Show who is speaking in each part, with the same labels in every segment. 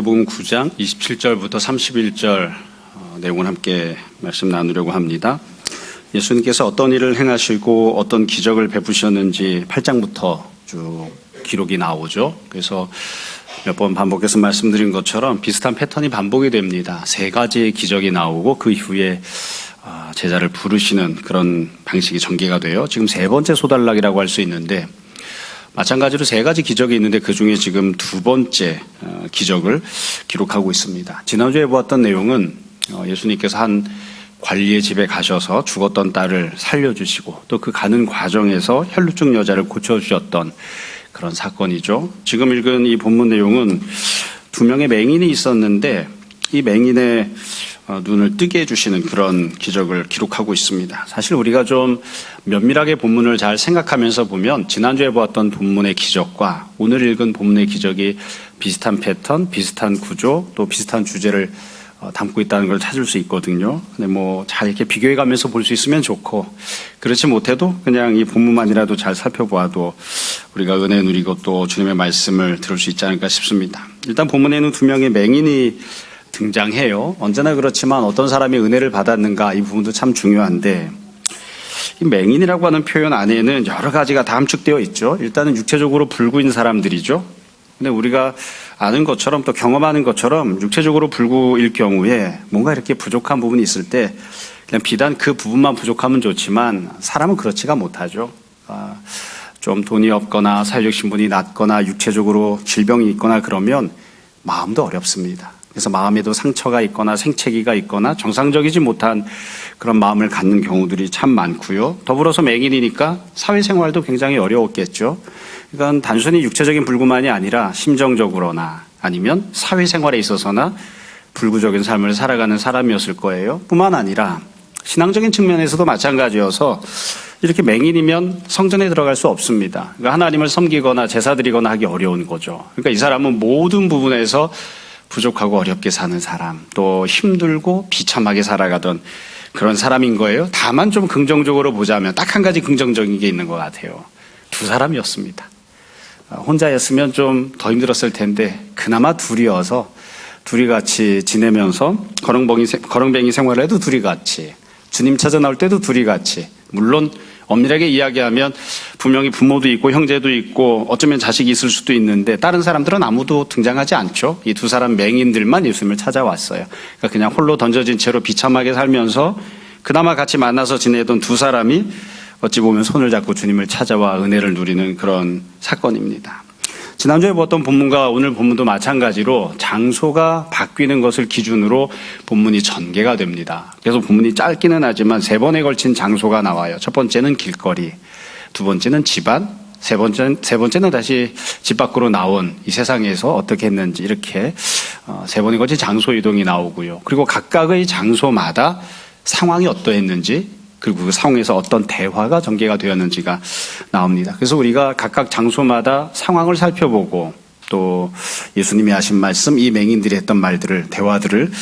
Speaker 1: 마태복음 9장 27절부터 31절 내용을 함께 말씀 나누려고 합니다. 예수님께서 어떤 일을 행하시고 어떤 기적을 베푸셨는지 8장부터 쭉 기록이 나오죠. 그래서 몇 번 반복해서 말씀드린 것처럼 비슷한 패턴이 반복이 됩니다. 세 가지의 기적이 나오고 그 이후에 제자를 부르시는 그런 방식이 전개가 돼요. 지금 세 번째 소달락이라고 할 수 있는데 마찬가지로 세 가지 기적이 있는데 그중에 지금 두 번째 기적을 기록하고 있습니다. 지난주에 보았던 내용은 예수님께서 한 관리의 집에 가셔서 죽었던 딸을 살려주시고 또 그 가는 과정에서 혈루증 여자를 고쳐주셨던 그런 사건이죠. 지금 읽은 이 본문 내용은 두 명의 맹인이 있었는데 이 맹인의 눈을 뜨게 해주시는 그런 기적을 기록하고 있습니다. 사실 우리가 좀 면밀하게 본문을 잘 생각하면서 보면 지난주에 보았던 본문의 기적과 오늘 읽은 본문의 기적이 비슷한 패턴, 비슷한 구조, 또 비슷한 주제를 담고 있다는 걸 찾을 수 있거든요. 근데 잘 이렇게 비교해 가면서 볼 수 있으면 좋고, 그렇지 못해도 그냥 이 본문만이라도 잘 살펴보아도 우리가 은혜 누리고 또 주님의 말씀을 들을 수 있지 않을까 싶습니다. 일단 본문에는 두 명의 맹인이 등장해요. 언제나 그렇지만 어떤 사람이 은혜를 받았는가 이 부분도 참 중요한데, 이 맹인이라고 하는 표현 안에는 여러 가지가 다 함축되어 있죠. 일단은 육체적으로 불구인 사람들이죠. 근데 우리가 아는 것처럼 또 경험하는 것처럼 육체적으로 불구일 경우에 뭔가 이렇게 부족한 부분이 있을 때 그냥 비단 그 부분만 부족하면 좋지만 사람은 그렇지가 못하죠. 좀 돈이 없거나 사회적 신분이 낮거나 육체적으로 질병이 있거나 그러면 마음도 어렵습니다. 그래서 마음에도 상처가 있거나 생채기가 있거나 정상적이지 못한 그런 마음을 갖는 경우들이 참 많고요. 더불어서 맹인이니까 사회생활도 굉장히 어려웠겠죠. 그러니까 단순히 육체적인 불구만이 아니라 심정적으로나 아니면 사회생활에 있어서나 불구적인 삶을 살아가는 사람이었을 거예요. 뿐만 아니라 신앙적인 측면에서도 마찬가지여서 이렇게 맹인이면 성전에 들어갈 수 없습니다. 그러니까 하나님을 섬기거나 제사 드리거나 하기 어려운 거죠. 그러니까 이 사람은 모든 부분에서 부족하고 어렵게 사는 사람, 또 힘들고 비참하게 살아가던 그런 사람인 거예요. 다만 좀 긍정적으로 보자면 딱 한 가지 긍정적인 게 있는 것 같아요. 두 사람이었습니다. 혼자였으면 좀 더 힘들었을 텐데 그나마 둘이어서 둘이 같이 지내면서 거렁뱅이 생활을 해도 둘이 같이, 주님 찾아 나올 때도 둘이 같이, 물론 엄밀하게 이야기하면 분명히 부모도 있고 형제도 있고 어쩌면 자식이 있을 수도 있는데 다른 사람들은 아무도 등장하지 않죠. 이 두 사람 맹인들만 예수님을 찾아왔어요. 그러니까 그냥 홀로 던져진 채로 비참하게 살면서 그나마 같이 만나서 지내던 두 사람이 어찌 보면 손을 잡고 주님을 찾아와 은혜를 누리는 그런 사건입니다. 지난주에 보았던 본문과 오늘 본문도 마찬가지로 장소가 바뀌는 것을 기준으로 본문이 전개가 됩니다. 그래서 본문이 짧기는 하지만 세 번에 걸친 장소가 나와요. 첫 번째는 길거리, 두 번째는 집안, 세 번째는 다시 집 밖으로 나온 이 세상에서 어떻게 했는지 이렇게 세 번에 걸친 장소 이동이 나오고요. 그리고 각각의 장소마다 상황이 어떠했는지 그리고 그 상황에서 어떤 대화가 전개가 되었는지가 나옵니다. 그래서 우리가 각각 장소마다 상황을 살펴보고 또 예수님이 하신 말씀, 이 맹인들이 했던 말들을, 대화들을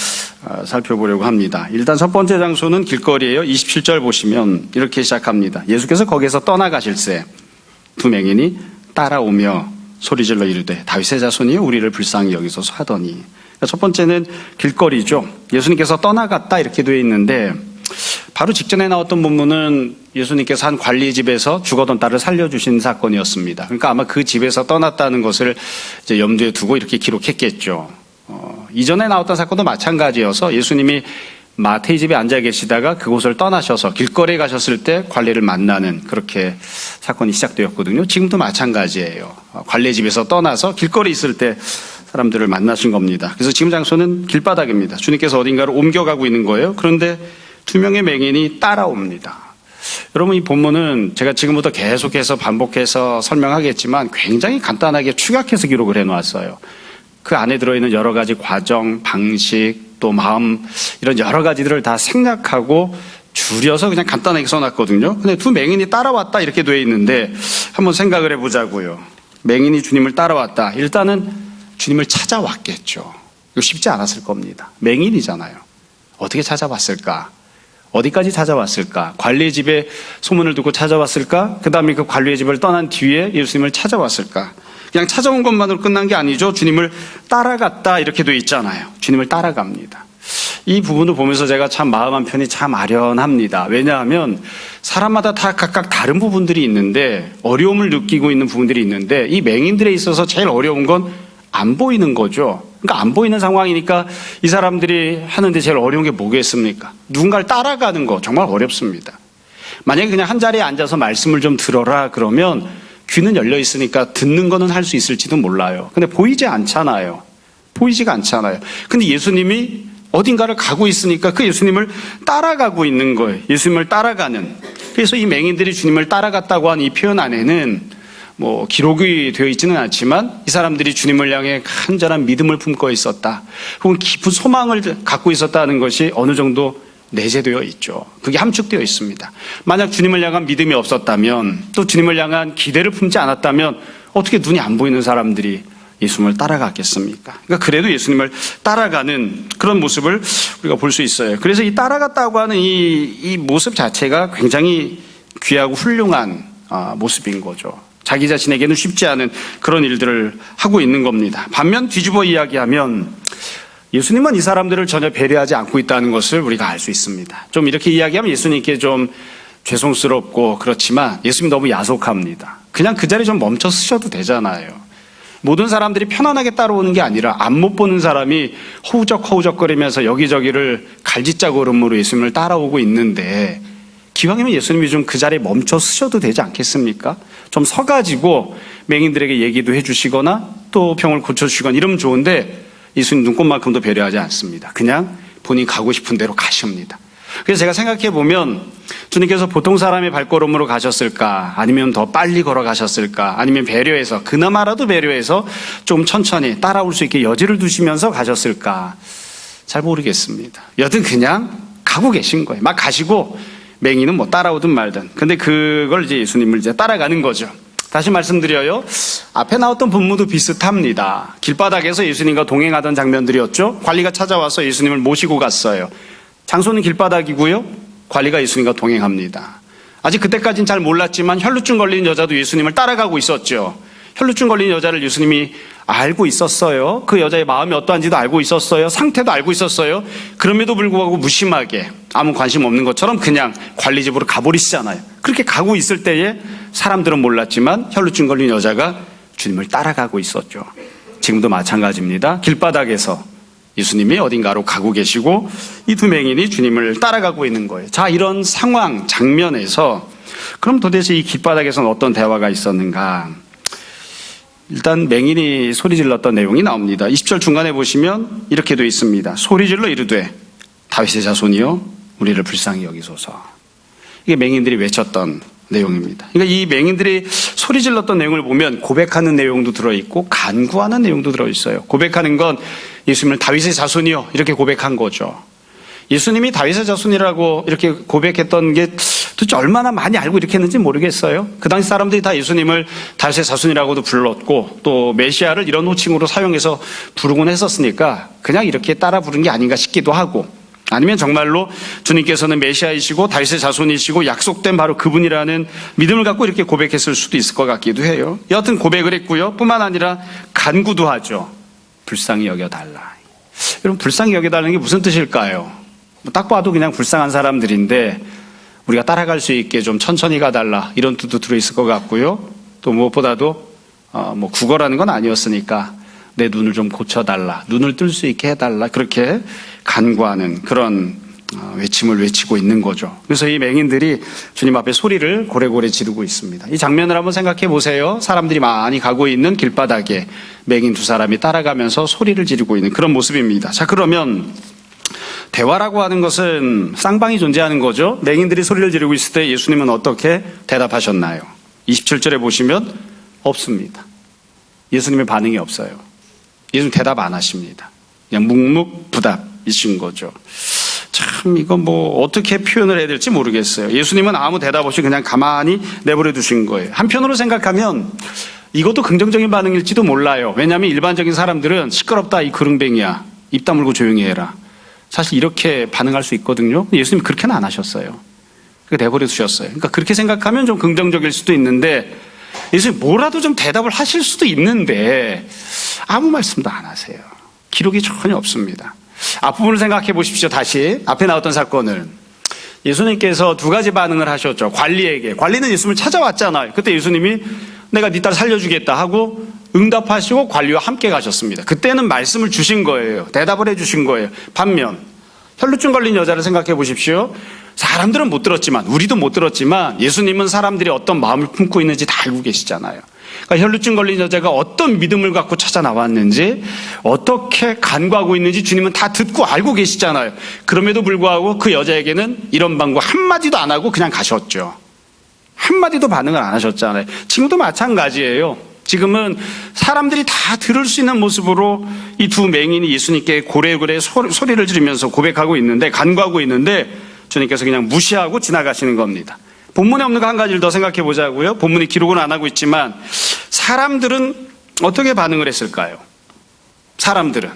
Speaker 1: 살펴보려고 합니다. 일단 첫 번째 장소는 길거리예요. 27절 보시면 이렇게 시작합니다. 예수께서 거기에서 떠나가실새 두 맹인이 따라오며 소리질러 이르되 다윗의 자손이여 우리를 불쌍히 여기소서 하더니. 첫 번째는 길거리죠. 예수님께서 떠나갔다 이렇게 되어 있는데 바로 직전에 나왔던 본문은 예수님께서 한 관리 집에서 죽었던 딸을 살려주신 사건이었습니다. 그러니까 아마 그 집에서 떠났다는 것을 이제 염두에 두고 이렇게 기록했겠죠. 이전에 나왔던 사건도 마찬가지여서 예수님이 마태의 집에 앉아 계시다가 그곳을 떠나셔서 길거리에 가셨을 때 관리를 만나는 그렇게 사건이 시작되었거든요. 지금도 마찬가지예요. 관리의 집에서 떠나서 길거리에 있을 때 사람들을 만나신 겁니다. 그래서 지금 장소는 길바닥입니다. 주님께서 어딘가로 옮겨가고 있는 거예요. 그런데 두 명의 맹인이 따라옵니다. 여러분, 이 본문은 제가 지금부터 계속해서 반복해서 설명하겠지만 굉장히 간단하게 축약해서 기록을 해놓았어요. 그 안에 들어있는 여러 가지 과정, 방식, 또 마음 이런 여러 가지들을 다 생략하고 줄여서 그냥 간단하게 써놨거든요. 근데 두 맹인이 따라왔다 이렇게 돼 있는데 한번 생각을 해보자고요. 맹인이 주님을 따라왔다. 일단은 주님을 찾아왔겠죠. 이거 쉽지 않았을 겁니다. 맹인이잖아요. 어떻게 찾아왔을까? 어디까지 찾아왔을까? 관리의 집에 소문을 듣고 찾아왔을까? 그 다음에 그 관리의 집을 떠난 뒤에 예수님을 찾아왔을까? 그냥 찾아온 것만으로 끝난 게 아니죠. 주님을 따라갔다 이렇게 돼 있잖아요. 주님을 따라갑니다. 이 부분을 보면서 제가 참 마음 한편이 참 아련합니다. 왜냐하면 사람마다 다 각각 다른 부분들이 있는데, 어려움을 느끼고 있는 부분들이 있는데, 이 맹인들에 있어서 제일 어려운 건 안 보이는 거죠. 그러니까 안 보이는 상황이니까 이 사람들이 하는데 제일 어려운 게 뭐겠습니까? 누군가를 따라가는 거 정말 어렵습니다. 만약에 그냥 한 자리에 앉아서 말씀을 좀 들어라 그러면 귀는 열려 있으니까 듣는 거는 할 수 있을지도 몰라요. 근데 보이지 않잖아요. 보이지가 않잖아요. 근데 예수님이 어딘가를 가고 있으니까 그 예수님을 따라가고 있는 거예요. 예수님을 따라가는. 그래서 이 맹인들이 주님을 따라갔다고 한 이 표현 안에는 기록이 되어 있지는 않지만 이 사람들이 주님을 향해 간절한 믿음을 품고 있었다, 혹은 깊은 소망을 갖고 있었다는 것이 어느 정도 내재되어 있죠. 그게 함축되어 있습니다. 만약 주님을 향한 믿음이 없었다면, 또 주님을 향한 기대를 품지 않았다면 어떻게 눈이 안 보이는 사람들이 예수님을 따라갔겠습니까? 그러니까 그래도 예수님을 따라가는 그런 모습을 우리가 볼 수 있어요. 그래서 이 따라갔다고 하는 이 모습 자체가 굉장히 귀하고 훌륭한 모습인 거죠. 자기 자신에게는 쉽지 않은 그런 일들을 하고 있는 겁니다. 반면 뒤집어 이야기하면 예수님은 이 사람들을 전혀 배려하지 않고 있다는 것을 우리가 알 수 있습니다. 좀 이렇게 이야기하면 예수님께 좀 죄송스럽고 그렇지만 예수님 너무 야속합니다. 그냥 그 자리에 좀 멈춰 서셔도 되잖아요. 모든 사람들이 편안하게 따라오는 게 아니라 안 못 보는 사람이 허우적거리면서 여기저기를 갈짓자 걸음으로 예수님을 따라오고 있는데, 기왕이면 예수님이 좀 그 자리에 멈춰 서셔도 되지 않겠습니까? 좀 서가지고 맹인들에게 얘기도 해주시거나 또 병을 고쳐주시거나 이러면 좋은데, 예수님 눈꼽만큼도 배려하지 않습니다. 그냥 본인이 가고 싶은 대로 가십니다. 그래서 제가 생각해 보면 주님께서 보통 사람의 발걸음으로 가셨을까, 아니면 더 빨리 걸어가셨을까, 아니면 배려해서, 그나마라도 배려해서 좀 천천히 따라올 수 있게 여지를 두시면서 가셨을까, 잘 모르겠습니다. 여튼 그냥 가고 계신 거예요. 막 가시고 맹인은 따라오든 말든. 근데 그걸 이제 예수님을 이제 따라가는 거죠. 다시 말씀드려요. 앞에 나왔던 본문도 비슷합니다. 길바닥에서 예수님과 동행하던 장면들이었죠. 관리가 찾아와서 예수님을 모시고 갔어요. 장소는 길바닥이고요. 관리가 예수님과 동행합니다. 아직 그때까지는 잘 몰랐지만 혈루증 걸린 여자도 예수님을 따라가고 있었죠. 혈루증 걸린 여자를 예수님이 알고 있었어요. 그 여자의 마음이 어떠한지도 알고 있었어요. 상태도 알고 있었어요. 그럼에도 불구하고 무심하게 아무 관심 없는 것처럼 그냥 관리 집으로 가버리시잖아요. 그렇게 가고 있을 때에 사람들은 몰랐지만 혈루증 걸린 여자가 주님을 따라가고 있었죠. 지금도 마찬가지입니다. 길바닥에서 예수님이 어딘가로 가고 계시고 이 두 맹인이 주님을 따라가고 있는 거예요. 자, 이런 상황, 장면에서 그럼 도대체 이 길바닥에서는 어떤 대화가 있었는가? 일단 맹인이 소리 질렀던 내용이 나옵니다. 20절 중간에 보시면 이렇게 되어 있습니다. 소리 질러 이르되 다윗의 자손이여 우리를 불쌍히 여기소서. 이게 맹인들이 외쳤던 내용입니다. 그러니까 이 맹인들이 소리 질렀던 내용을 보면 고백하는 내용도 들어있고 간구하는 내용도 들어있어요. 고백하는 건 예수님을 다윗의 자손이요 이렇게 고백한 거죠. 예수님이 다윗의 자손이라고 이렇게 고백했던 게 도대체 얼마나 많이 알고 이렇게 했는지 모르겠어요. 그 당시 사람들이 다 예수님을 다윗의 자손이라고도 불렀고 또 메시아를 이런 호칭으로 사용해서 부르곤 했었으니까 그냥 이렇게 따라 부른 게 아닌가 싶기도 하고, 아니면 정말로 주님께서는 메시아이시고 다윗의 자손이시고 약속된 바로 그분이라는 믿음을 갖고 이렇게 고백했을 수도 있을 것 같기도 해요. 여하튼 고백을 했고요. 뿐만 아니라 간구도 하죠. 불쌍히 여겨달라. 여러분, 불쌍히 여겨달라는 게 무슨 뜻일까요? 딱 봐도 그냥 불쌍한 사람들인데 우리가 따라갈 수 있게 좀 천천히 가달라 이런 뜻도 들어있을 것 같고요. 또 무엇보다도 국어라는 건 아니었으니까 내 눈을 좀 고쳐달라, 눈을 뜰 수 있게 해달라, 그렇게 간구하는 그런 외침을 외치고 있는 거죠. 그래서 이 맹인들이 주님 앞에 소리를 고래고래 지르고 있습니다. 이 장면을 한번 생각해 보세요. 사람들이 많이 가고 있는 길바닥에 맹인 두 사람이 따라가면서 소리를 지르고 있는 그런 모습입니다. 자, 그러면 대화라고 하는 것은 쌍방이 존재하는 거죠. 맹인들이 소리를 지르고 있을 때 예수님은 어떻게 대답하셨나요? 27절에 보시면 없습니다. 예수님의 반응이 없어요. 예수님 대답 안 하십니다. 그냥 묵묵부답이신 거죠. 참 이거 어떻게 표현을 해야 될지 모르겠어요. 예수님은 아무 대답 없이 그냥 가만히 내버려 두신 거예요. 한편으로 생각하면 이것도 긍정적인 반응일지도 몰라요. 왜냐하면 일반적인 사람들은 시끄럽다, 이 그릉뱅이야, 입 다물고 조용히 해라, 사실 이렇게 반응할 수 있거든요. 예수님이 그렇게는 안 하셨어요. 그러니까 내버려 두셨어요. 그러니까 그렇게 생각하면 좀 긍정적일 수도 있는데 예수님 뭐라도 좀 대답을 하실 수도 있는데 아무 말씀도 안 하세요. 기록이 전혀 없습니다. 앞부분을 생각해 보십시오. 다시 앞에 나왔던 사건을. 예수님께서 두 가지 반응을 하셨죠. 관리에게. 관리는 예수님을 찾아왔잖아요. 그때 예수님이 내가 네 딸 살려주겠다 하고 응답하시고 관리와 함께 가셨습니다. 그때는 말씀을 주신 거예요. 대답을 해 주신 거예요. 반면 혈루증 걸린 여자를 생각해 보십시오. 사람들은 못 들었지만, 우리도 못 들었지만 예수님은 사람들이 어떤 마음을 품고 있는지 다 알고 계시잖아요. 그러니까 혈루증 걸린 여자가 어떤 믿음을 갖고 찾아 나왔는지, 어떻게 간구하고 있는지 주님은 다 듣고 알고 계시잖아요. 그럼에도 불구하고 그 여자에게는 이런 방구 한마디도 안 하고 그냥 가셨죠. 한마디도 반응을 안 하셨잖아요. 지금도 마찬가지예요. 지금은 사람들이 다 들을 수 있는 모습으로 이 두 맹인이 예수님께 고래고래 소리를 지르면서 고백하고 있는데, 간구하고 있는데 주님께서 그냥 무시하고 지나가시는 겁니다. 본문에 없는 거 한 가지를 더 생각해 보자고요. 본문이 기록은 안 하고 있지만 사람들은 어떻게 반응을 했을까요? 사람들은.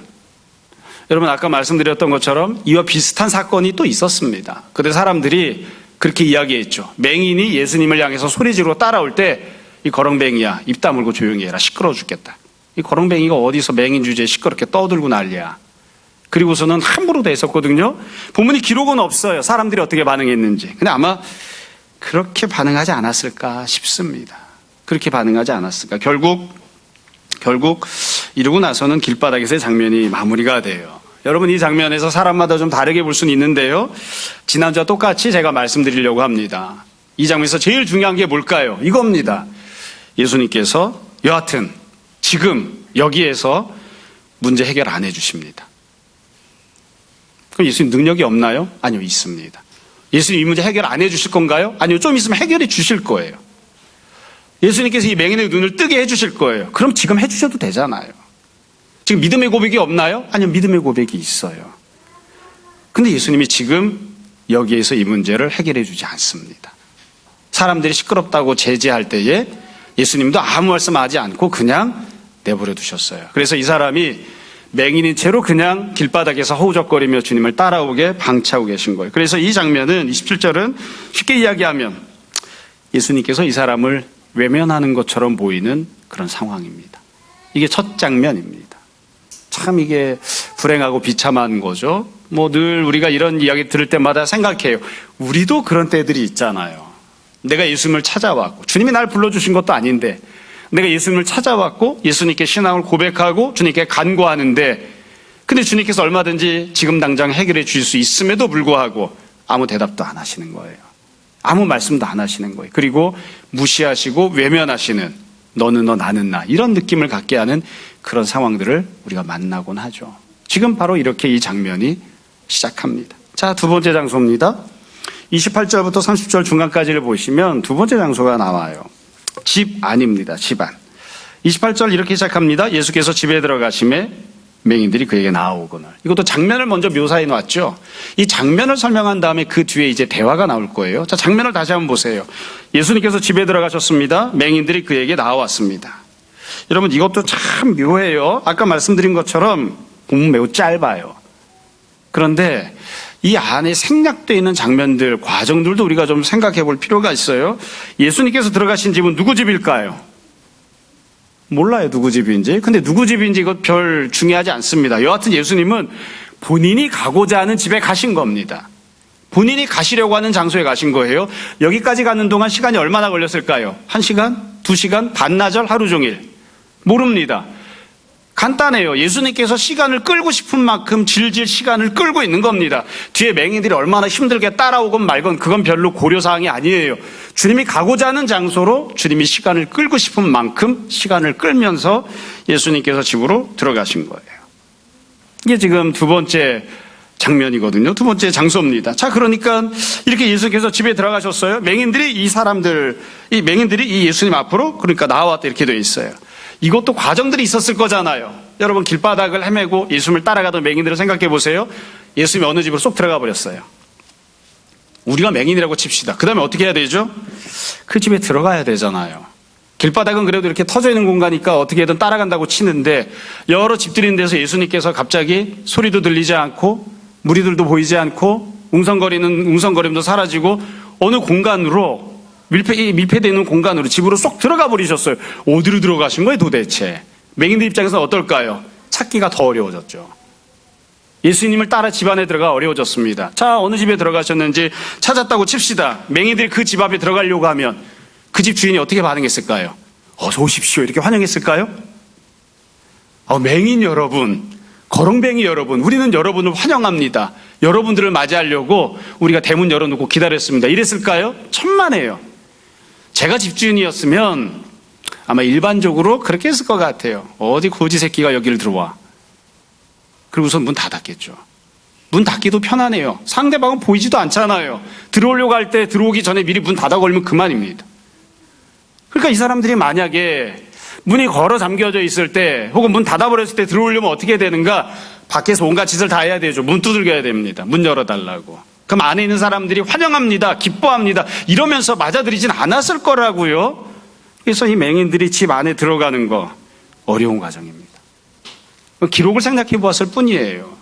Speaker 1: 여러분 아까 말씀드렸던 것처럼 이와 비슷한 사건이 또 있었습니다. 그때 사람들이 그렇게 이야기했죠. 맹인이 예수님을 향해서 소리 지르고 따라올 때 이 거렁뱅이야, 입 다물고 조용히 해라. 시끄러워 죽겠다. 이 거렁뱅이가 어디서 맹인 주제에 시끄럽게 떠들고 난리야. 그리고서는 함부로 돼 있었거든요. 본문이 기록은 없어요. 사람들이 어떻게 반응했는지. 근데 아마 그렇게 반응하지 않았을까 싶습니다. 그렇게 반응하지 않았을까. 결국 이러고 나서는 길바닥에서의 장면이 마무리가 돼요. 여러분 이 장면에서 사람마다 좀 다르게 볼 수는 있는데요. 지난주와 똑같이 제가 말씀드리려고 합니다. 이 장면에서 제일 중요한 게 뭘까요? 이겁니다. 예수님께서 여하튼 지금 여기에서 문제 해결 안 해주십니다. 그럼 예수님 능력이 없나요? 아니요, 있습니다. 예수님 이 문제 해결 안 해주실 건가요? 아니요, 좀 있으면 해결해 주실 거예요. 예수님께서 이 맹인의 눈을 뜨게 해주실 거예요. 그럼 지금 해주셔도 되잖아요. 지금 믿음의 고백이 없나요? 아니요, 믿음의 고백이 있어요. 근데 예수님이 지금 여기에서 이 문제를 해결해 주지 않습니다. 사람들이 시끄럽다고 제지할 때에 예수님도 아무 말씀하지 않고 그냥 내버려 두셨어요. 그래서 이 사람이 맹인인 채로 그냥 길바닥에서 허우적거리며 주님을 따라오게 방치하고 계신 거예요. 그래서 이 장면은 27절은 쉽게 이야기하면 예수님께서 이 사람을 외면하는 것처럼 보이는 그런 상황입니다. 이게 첫 장면입니다. 참 이게 불행하고 비참한 거죠. 뭐 늘 우리가 이런 이야기 들을 때마다 생각해요. 우리도 그런 때들이 있잖아요. 내가 예수님을 찾아왔고 주님이 날 불러주신 것도 아닌데 내가 예수님을 찾아왔고 예수님께 신앙을 고백하고 주님께 간구하는데 근데 주님께서 얼마든지 지금 당장 해결해 주실 수 있음에도 불구하고 아무 대답도 안 하시는 거예요. 아무 말씀도 안 하시는 거예요. 그리고 무시하시고 외면하시는 너는 너 나는 나 이런 느낌을 갖게 하는 그런 상황들을 우리가 만나곤 하죠. 지금 바로 이렇게 이 장면이 시작합니다. 자, 두 번째 장소입니다. 28절부터 30절 중간까지를 보시면 두 번째 장소가 나와요. 집 안입니다. 집 안. 28절 이렇게 시작합니다. 예수께서 집에 들어가심에 맹인들이 그에게 나아오거늘. 이것도 장면을 먼저 묘사해 놨죠. 이 장면을 설명한 다음에 그 뒤에 이제 대화가 나올 거예요. 자, 장면을 다시 한번 보세요. 예수님께서 집에 들어가셨습니다. 맹인들이 그에게 나아왔습니다. 여러분 이것도 참 묘해요. 아까 말씀드린 것처럼 본문 매우 짧아요. 그런데 이 안에 생략되어 있는 장면들, 과정들도 우리가 좀 생각해 볼 필요가 있어요. 예수님께서 들어가신 집은 누구 집일까요? 몰라요, 누구 집인지. 근데 누구 집인지 이것 별 중요하지 않습니다. 여하튼 예수님은 본인이 가고자 하는 집에 가신 겁니다. 본인이 가시려고 하는 장소에 가신 거예요. 여기까지 가는 동안 시간이 얼마나 걸렸을까요? 1시간? 2시간? 반나절? 하루 종일? 모릅니다. 간단해요. 예수님께서 시간을 끌고 싶은 만큼 질질 시간을 끌고 있는 겁니다. 뒤에 맹인들이 얼마나 힘들게 따라오건 말건 그건 별로 고려사항이 아니에요. 주님이 가고자 하는 장소로 주님이 시간을 끌고 싶은 만큼 시간을 끌면서 예수님께서 집으로 들어가신 거예요. 이게 지금 두 번째 장면이거든요. 두 번째 장소입니다. 자, 그러니까 이렇게 예수님께서 집에 들어가셨어요. 맹인들이 이 예수님 앞으로 그러니까 나왔다 이렇게 되어 있어요. 이것도 과정들이 있었을 거잖아요. 여러분 길바닥을 헤매고 예수님을 따라가던 맹인들을 생각해 보세요. 예수님이 어느 집으로 쏙 들어가 버렸어요. 우리가 맹인이라고 칩시다. 그 다음에 어떻게 해야 되죠? 그 집에 들어가야 되잖아요. 길바닥은 그래도 이렇게 터져 있는 공간이니까 어떻게든 따라간다고 치는데 여러 집들이 있는 데서 예수님께서 갑자기 소리도 들리지 않고 무리들도 보이지 않고 웅성거림도 사라지고 어느 공간으로 밀폐되어 있는 공간으로 집으로 쏙 들어가 버리셨어요. 어디로 들어가신 거예요 도대체? 맹인들 입장에서는 어떨까요? 찾기가 더 어려워졌죠. 예수님을 따라 집 안에 들어가 어려워졌습니다. 자, 어느 집에 들어가셨는지 찾았다고 칩시다. 맹인들이 그 집 앞에 들어가려고 하면 그 집 주인이 어떻게 반응했을까요? 어서 오십시오 이렇게 환영했을까요? 맹인 여러분, 거렁뱅이 여러분, 우리는 여러분을 환영합니다. 여러분들을 맞이하려고 우리가 대문 열어놓고 기다렸습니다. 이랬을까요? 천만에요. 제가 집주인이었으면 아마 일반적으로 그렇게 했을 것 같아요. 어디 거지 새끼가 여기를 들어와. 그리고선 문 닫았겠죠. 문 닫기도 편하네요. 상대방은 보이지도 않잖아요. 들어오려고 할 때 들어오기 전에 미리 문 닫아 걸면 그만입니다. 그러니까 이 사람들이 만약에 문이 걸어 잠겨져 있을 때 혹은 문 닫아버렸을 때 들어오려면 어떻게 되는가? 밖에서 온갖 짓을 다 해야 되죠. 문 두들겨야 됩니다. 문 열어달라고. 그럼 안에 있는 사람들이 환영합니다. 기뻐합니다. 이러면서 맞아들이진 않았을 거라고요. 그래서 이 맹인들이 집 안에 들어가는 거 어려운 과정입니다. 기록을 생각해 보았을 뿐이에요.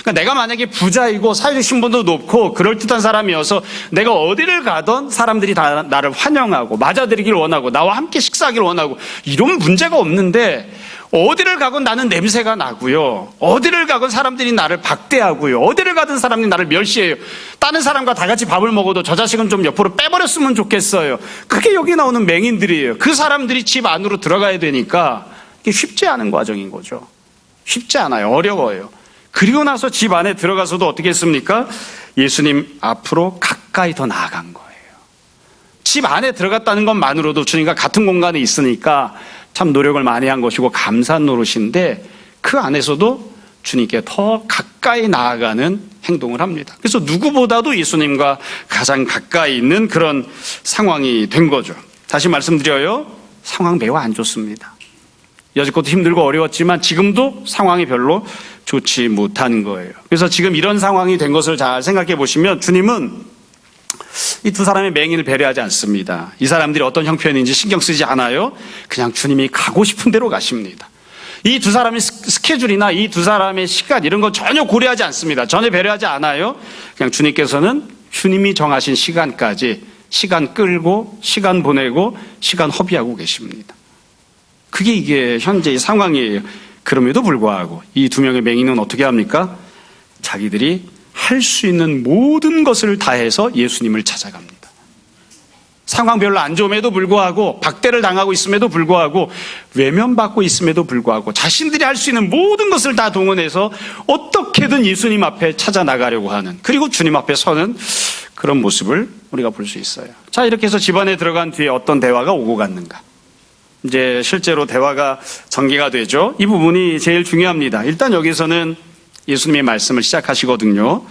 Speaker 1: 그러니까 내가 만약에 부자이고 사회적 신분도 높고 그럴듯한 사람이어서 내가 어디를 가던 사람들이 다 나를 환영하고 맞아들이길 원하고 나와 함께 식사하길 원하고 이런 문제가 없는데 어디를 가건 나는 냄새가 나고요. 어디를 가건 사람들이 나를 박대하고요. 어디를 가든 사람들이 나를 멸시해요. 다른 사람과 다 같이 밥을 먹어도 저 자식은 좀 옆으로 빼버렸으면 좋겠어요. 그게 여기 나오는 맹인들이에요. 그 사람들이 집 안으로 들어가야 되니까 이게 쉽지 않은 과정인 거죠. 쉽지 않아요. 어려워요. 그리고 나서 집 안에 들어가서도 어떻게 했습니까? 예수님 앞으로 가까이 더 나아간 거예요. 집 안에 들어갔다는 것만으로도 주님과 같은 공간에 있으니까 참 노력을 많이 한 것이고 감사한 노릇인데 그 안에서도 주님께 더 가까이 나아가는 행동을 합니다. 그래서 누구보다도 예수님과 가장 가까이 있는 그런 상황이 된 거죠. 다시 말씀드려요. 상황 매우 안 좋습니다. 여지껏 힘들고 어려웠지만 지금도 상황이 별로 좋지 못한 거예요. 그래서 지금 이런 상황이 된 것을 잘 생각해 보시면 주님은 이 두 사람의 맹인을 배려하지 않습니다. 이 사람들이 어떤 형편인지 신경 쓰지 않아요. 그냥 주님이 가고 싶은 대로 가십니다. 이 두 사람의 스케줄이나 이 두 사람의 시간 이런 거 전혀 고려하지 않습니다. 전혀 배려하지 않아요. 그냥 주님께서는 주님이 정하신 시간까지 시간 끌고 시간 보내고 시간 허비하고 계십니다. 그게 이게 현재의 상황이에요. 그럼에도 불구하고 이 두 명의 맹인은 어떻게 합니까? 자기들이 할 수 있는 모든 것을 다해서 예수님을 찾아갑니다. 상황 별로 안 좋음에도 불구하고 박대를 당하고 있음에도 불구하고 외면받고 있음에도 불구하고 자신들이 할 수 있는 모든 것을 다 동원해서 어떻게든 예수님 앞에 찾아 나가려고 하는 그리고 주님 앞에 서는 그런 모습을 우리가 볼 수 있어요. 자, 이렇게 해서 집안에 들어간 뒤에 어떤 대화가 오고 갔는가? 이제 실제로 대화가 전개가 되죠. 이 부분이 제일 중요합니다. 일단 여기서는 예수님의 말씀을 시작하시거든요.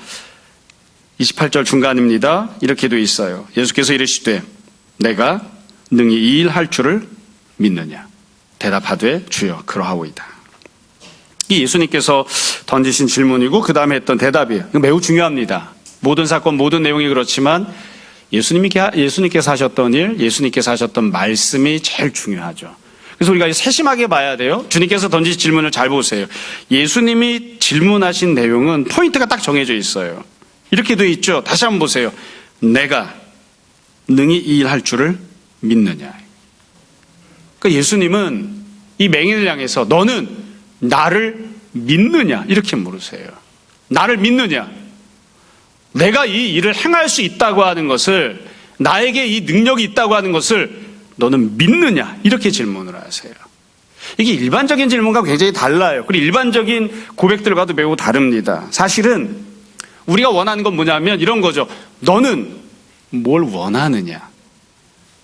Speaker 1: 28절 중간입니다. 이렇게 돼 있어요. 예수께서 이르시되 내가 능히 이 일 할 줄을 믿느냐? 대답하되 주여 그러하오이다. 이 예수님께서 던지신 질문이고 그 다음에 했던 대답이에요. 이거 매우 중요합니다. 모든 사건 모든 내용이 그렇지만 예수님께서 하셨던 일, 예수님께서 하셨던 말씀이 제일 중요하죠. 그래서 우리가 세심하게 봐야 돼요. 주님께서 던지신 질문을 잘 보세요. 예수님이 질문하신 내용은 포인트가 딱 정해져 있어요. 이렇게 돼 있죠. 다시 한번 보세요. 내가 능히 이 일 할 줄을 믿느냐. 그러니까 예수님은 이 맹인을 향해서 너는 나를 믿느냐 이렇게 물으세요. 나를 믿느냐. 내가 이 일을 행할 수 있다고 하는 것을 나에게 이 능력이 있다고 하는 것을 너는 믿느냐 이렇게 질문을 하세요. 이게 일반적인 질문과 굉장히 달라요. 그리고 일반적인 고백들과도 매우 다릅니다. 사실은 우리가 원하는 건 뭐냐면 이런 거죠. 너는 뭘 원하느냐?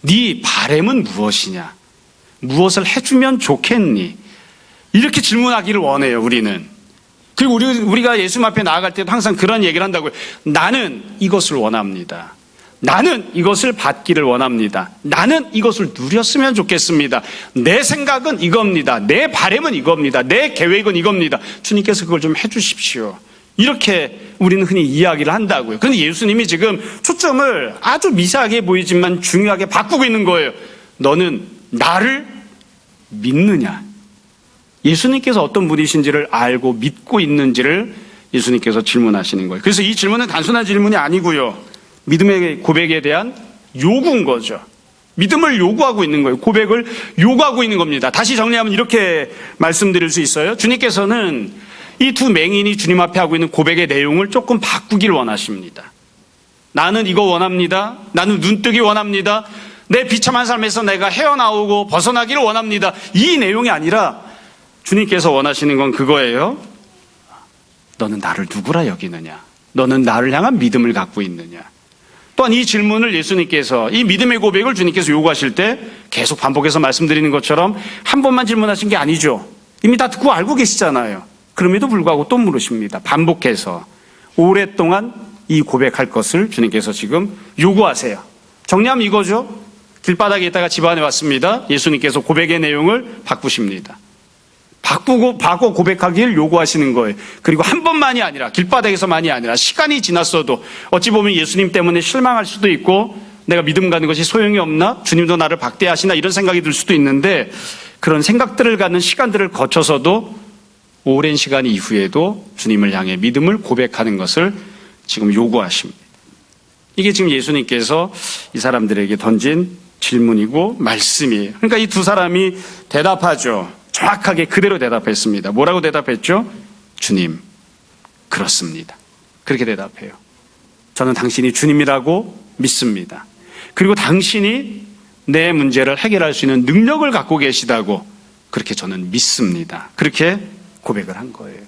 Speaker 1: 네 바람은 무엇이냐? 무엇을 해주면 좋겠니? 이렇게 질문하기를 원해요. 우리는. 그리고 우리가 예수님 앞에 나아갈 때도 항상 그런 얘기를 한다고요. 나는 이것을 원합니다. 나는 이것을 받기를 원합니다. 나는 이것을 누렸으면 좋겠습니다. 내 생각은 이겁니다. 내 바람은 이겁니다. 내 계획은 이겁니다. 주님께서 그걸 좀 해주십시오. 이렇게 우리는 흔히 이야기를 한다고요. 그런데 예수님이 지금 초점을 아주 미세하게 보이지만 중요하게 바꾸고 있는 거예요. 너는 나를 믿느냐? 예수님께서 어떤 분이신지를 알고 믿고 있는지를 예수님께서 질문하시는 거예요. 그래서 이 질문은 단순한 질문이 아니고요. 믿음의 고백에 대한 요구인 거죠. 믿음을 요구하고 있는 거예요. 고백을 요구하고 있는 겁니다. 다시 정리하면 이렇게 말씀드릴 수 있어요. 주님께서는 이 두 맹인이 주님 앞에 하고 있는 고백의 내용을 조금 바꾸길 원하십니다. 나는 이거 원합니다. 나는 눈뜨기 원합니다. 내 비참한 삶에서 내가 헤어나오고 벗어나기를 원합니다. 이 내용이 아니라 주님께서 원하시는 건 그거예요. 너는 나를 누구라 여기느냐? 너는 나를 향한 믿음을 갖고 있느냐? 또한 이 질문을 예수님께서, 이 믿음의 고백을 주님께서 요구하실 때 계속 반복해서 말씀드리는 것처럼 한 번만 질문하신 게 아니죠. 이미 다 듣고 알고 계시잖아요. 그럼에도 불구하고 또 물으십니다. 반복해서 오랫동안 이 고백할 것을 주님께서 지금 요구하세요. 정리하면 이거죠. 길바닥에 있다가 집 안에 왔습니다. 예수님께서 고백의 내용을 바꾸십니다. 바꿔 고백하기를 요구하시는 거예요. 그리고 한 번만이 아니라, 길바닥에서만이 아니라 시간이 지났어도 어찌 보면 예수님 때문에 실망할 수도 있고 내가 믿음 가는 것이 소용이 없나? 주님도 나를 박대하시나? 이런 생각이 들 수도 있는데 그런 생각들을 갖는 시간들을 거쳐서도 오랜 시간 이후에도 주님을 향해 믿음을 고백하는 것을 지금 요구하십니다. 이게 지금 예수님께서 이 사람들에게 던진 질문이고 말씀이에요. 그러니까 이 두 사람이 대답하죠. 정확하게 그대로 대답했습니다. 뭐라고 대답했죠? 주님, 그렇습니다. 그렇게 대답해요. 저는 당신이 주님이라고 믿습니다. 그리고 당신이 내 문제를 해결할 수 있는 능력을 갖고 계시다고 그렇게 저는 믿습니다. 그렇게 고백을 한 거예요.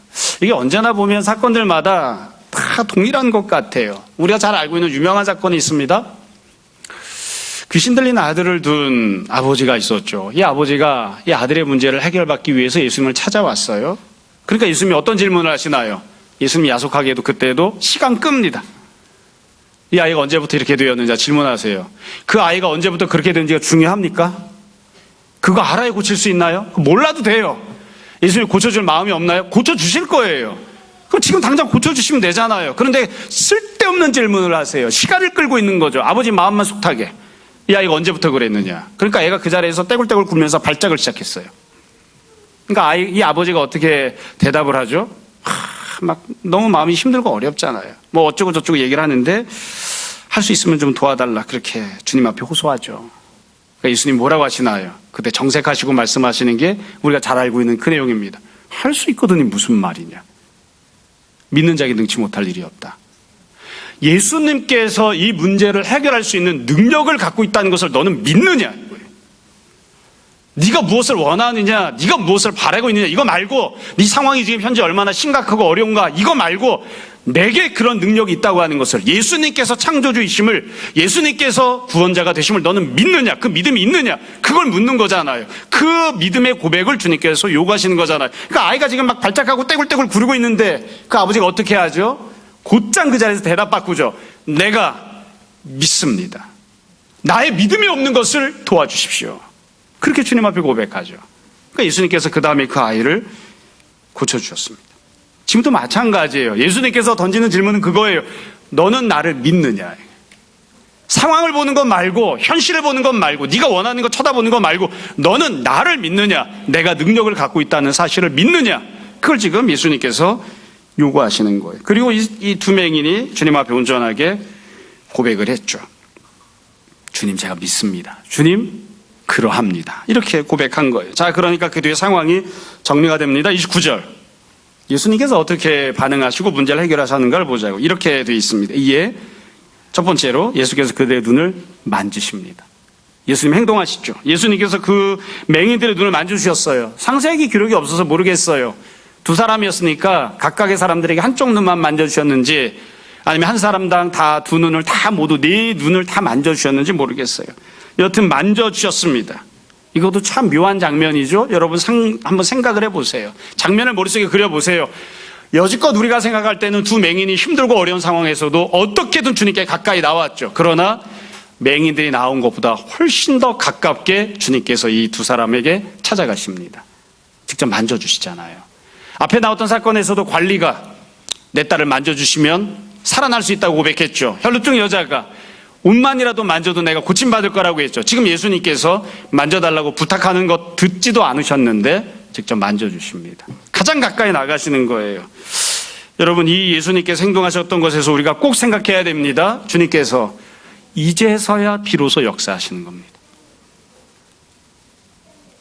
Speaker 1: 이게 언제나 보면 사건들마다 다 동일한 것 같아요. 우리가 잘 알고 있는 유명한 사건이 있습니다. 귀신 들린 아들을 둔 아버지가 있었죠. 이 아버지가 이 아들의 문제를 해결받기 위해서 예수님을 찾아왔어요. 그러니까 예수님이 어떤 질문을 하시나요? 예수님이 야속하게도 그때도 시간 끕니다. 이 아이가 언제부터 이렇게 되었는지 질문하세요. 그 아이가 언제부터 그렇게 된지가 중요합니까? 그거 알아야 고칠 수 있나요? 몰라도 돼요. 예수님이 고쳐줄 마음이 없나요? 고쳐주실 거예요. 그럼 지금 당장 고쳐주시면 되잖아요. 그런데 쓸데없는 질문을 하세요. 시간을 끌고 있는 거죠. 아버지 마음만 속타게. 이 아이가 언제부터 그랬느냐. 그러니까 애가 그 자리에서 떼굴떼굴 굴면서 발작을 시작했어요. 그러니까 이 아버지가 어떻게 대답을 하죠? 막 너무 마음이 힘들고 어렵잖아요. 뭐 어쩌고 저쩌고 얘기를 하는데 할 수 있으면 좀 도와달라. 그렇게 주님 앞에 호소하죠. 그러니까 예수님 뭐라고 하시나요? 그때 정색하시고 말씀하시는 게 우리가 잘 알고 있는 그 내용입니다. 할 수 있거든이 무슨 말이냐. 믿는 자에게 능치 못할 일이 없다. 예수님께서 이 문제를 해결할 수 있는 능력을 갖고 있다는 것을 너는 믿느냐? 네가 무엇을 원하느냐? 네가 무엇을 바라고 있느냐? 이거 말고 네 상황이 지금 현재 얼마나 심각하고 어려운가? 이거 말고 내게 그런 능력이 있다고 하는 것을, 예수님께서 창조주이심을, 예수님께서 구원자가 되심을 너는 믿느냐? 그 믿음이 있느냐? 그걸 묻는 거잖아요. 그 믿음의 고백을 주님께서 요구하시는 거잖아요. 그러니까 아이가 지금 막 발작하고 떼굴떼굴 구르고 있는데 그 아버지가 어떻게 하죠? 곧장 그 자리에서 대답 바꾸죠. 내가 믿습니다. 나의 믿음이 없는 것을 도와주십시오. 그렇게 주님 앞에 고백하죠. 그러니까 예수님께서 그 다음에 그 아이를 고쳐주셨습니다. 지금도 마찬가지예요. 예수님께서 던지는 질문은 그거예요. 너는 나를 믿느냐? 상황을 보는 것 말고, 현실을 보는 것 말고, 네가 원하는 거 쳐다보는 것 말고 너는 나를 믿느냐? 내가 능력을 갖고 있다는 사실을 믿느냐? 그걸 지금 예수님께서 요구하시는 거예요. 그리고 이 두 맹인이 주님 앞에 온전하게 고백을 했죠. 주님, 제가 믿습니다. 주님, 그러합니다. 이렇게 고백한 거예요. 자, 그러니까 그 뒤에 상황이 정리가 됩니다. 29절. 예수님께서 어떻게 반응하시고 문제를 해결하셨는가를 보자고. 이렇게 되어 있습니다. 이에 첫 번째로 예수께서 그들의 눈을 만지십니다. 예수님 행동하시죠. 예수님께서 그 맹인들의 눈을 만져주셨어요. 상세하게 기록이 없어서 모르겠어요. 두 사람이었으니까 각각의 사람들에게 한쪽 눈만 만져주셨는지 아니면 한 사람당 다 두 눈을 다 모두 네 눈을 다 만져주셨는지 모르겠어요. 여튼 만져주셨습니다. 이것도 참 묘한 장면이죠. 여러분 한번 생각을 해보세요. 장면을 머릿속에 그려보세요. 여지껏 우리가 생각할 때는 두 맹인이 힘들고 어려운 상황에서도 어떻게든 주님께 가까이 나왔죠. 그러나 맹인들이 나온 것보다 훨씬 더 가깝게 주님께서 이 두 사람에게 찾아가십니다. 직접 만져주시잖아요. 앞에 나왔던 사건에서도 관리가 내 딸을 만져주시면 살아날 수 있다고 고백했죠. 혈루증 여자가 옷만이라도 만져도 내가 고침받을 거라고 했죠. 지금 예수님께서 만져달라고 부탁하는 것 듣지도 않으셨는데 직접 만져주십니다. 가장 가까이 나가시는 거예요. 여러분, 이 예수님께서 행동하셨던 것에서 우리가 꼭 생각해야 됩니다. 주님께서 이제서야 비로소 역사하시는 겁니다.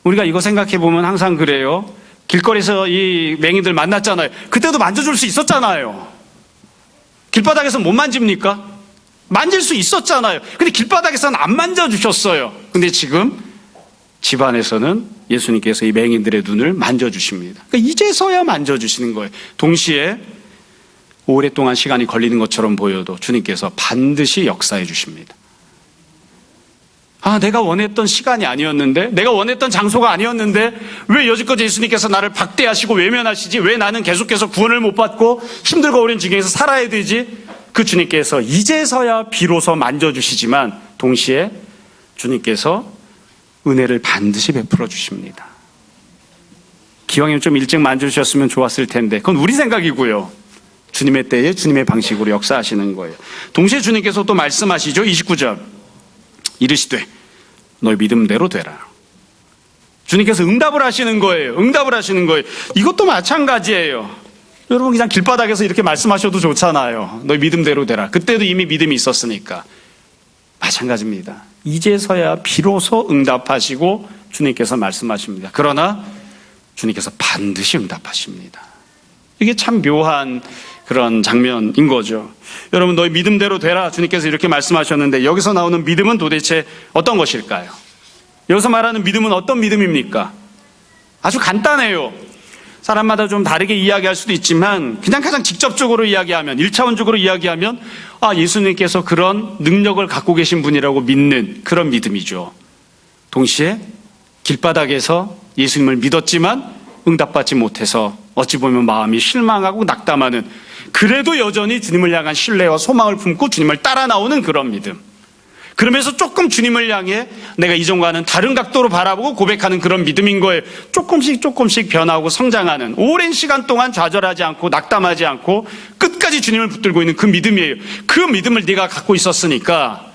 Speaker 1: 우리가 이거 생각해 보면 항상 그래요. 길거리에서 이 맹인들 만났잖아요. 그때도 만져줄 수 있었잖아요. 길바닥에서 못 만집니까? 만질 수 있었잖아요. 근데 길바닥에서는 안 만져주셨어요. 근데 지금 집안에서는 예수님께서 이 맹인들의 눈을 만져주십니다. 그러니까 이제서야 만져주시는 거예요. 동시에 오랫동안 시간이 걸리는 것처럼 보여도 주님께서 반드시 역사해 주십니다. 아, 내가 원했던 시간이 아니었는데, 내가 원했던 장소가 아니었는데, 왜 여지껏 예수님께서 나를 박대하시고 외면하시지? 왜 나는 계속해서 구원을 못 받고 힘들고 어려운 지경에서 살아야 되지? 그 주님께서 이제서야 비로소 만져주시지만, 동시에 주님께서 은혜를 반드시 베풀어 주십니다. 기왕이면 좀 일찍 만져주셨으면 좋았을 텐데, 그건 우리 생각이고요. 주님의 때에 주님의 방식으로 역사하시는 거예요. 동시에 주님께서 또 말씀하시죠. 29절. 이르시되 너희 믿음대로 되라. 주님께서 응답을 하시는 거예요. 응답을 하시는 거예요. 이것도 마찬가지예요. 여러분 그냥 길바닥에서 이렇게 말씀하셔도 좋잖아요. 너희 믿음대로 되라. 그때도 이미 믿음이 있었으니까. 마찬가지입니다. 이제서야 비로소 응답하시고 주님께서 말씀하십니다. 그러나 주님께서 반드시 응답하십니다. 이게 참 묘한 그런 장면인 거죠. 여러분 너희 믿음대로 되라 주님께서 이렇게 말씀하셨는데 여기서 나오는 믿음은 도대체 어떤 것일까요? 여기서 말하는 믿음은 어떤 믿음입니까? 아주 간단해요. 사람마다 좀 다르게 이야기할 수도 있지만 그냥 가장 직접적으로 이야기하면 1차원적으로 이야기하면 예수님께서 그런 능력을 갖고 계신 분이라고 믿는 그런 믿음이죠. 동시에 길바닥에서 예수님을 믿었지만 응답받지 못해서 어찌 보면 마음이 실망하고 낙담하는, 그래도 여전히 주님을 향한 신뢰와 소망을 품고 주님을 따라 나오는 그런 믿음. 그러면서 조금 주님을 향해 내가 이전과는 다른 각도로 바라보고 고백하는 그런 믿음인 거예요. 조금씩 변하고 성장하는, 오랜 시간 동안 좌절하지 않고 낙담하지 않고 끝까지 주님을 붙들고 있는 그 믿음이에요. 그 믿음을 네가 갖고 있었으니까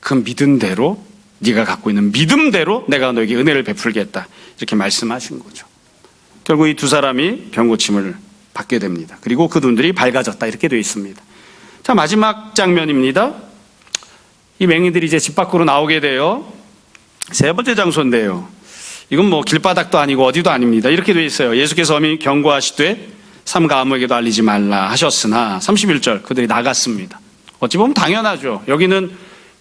Speaker 1: 그 믿음대로, 네가 갖고 있는 믿음대로 내가 너에게 은혜를 베풀겠다, 이렇게 말씀하신 거죠. 결국 이 두 사람이 병고침을 받게 됩니다. 그리고 그 눈들이 밝아졌다, 이렇게 되어 있습니다. 자, 마지막 장면입니다. 이 맹인들이 이제 집 밖으로 나오게 돼요. 세 번째 장소인데요. 이건 뭐 길바닥도 아니고 어디도 아닙니다. 이렇게 되어 있어요. 예수께서 엄히 경고하시되 삼가 아무에게도 알리지 말라 하셨으나 31절 그들이 나갔습니다. 어찌 보면 당연하죠. 여기는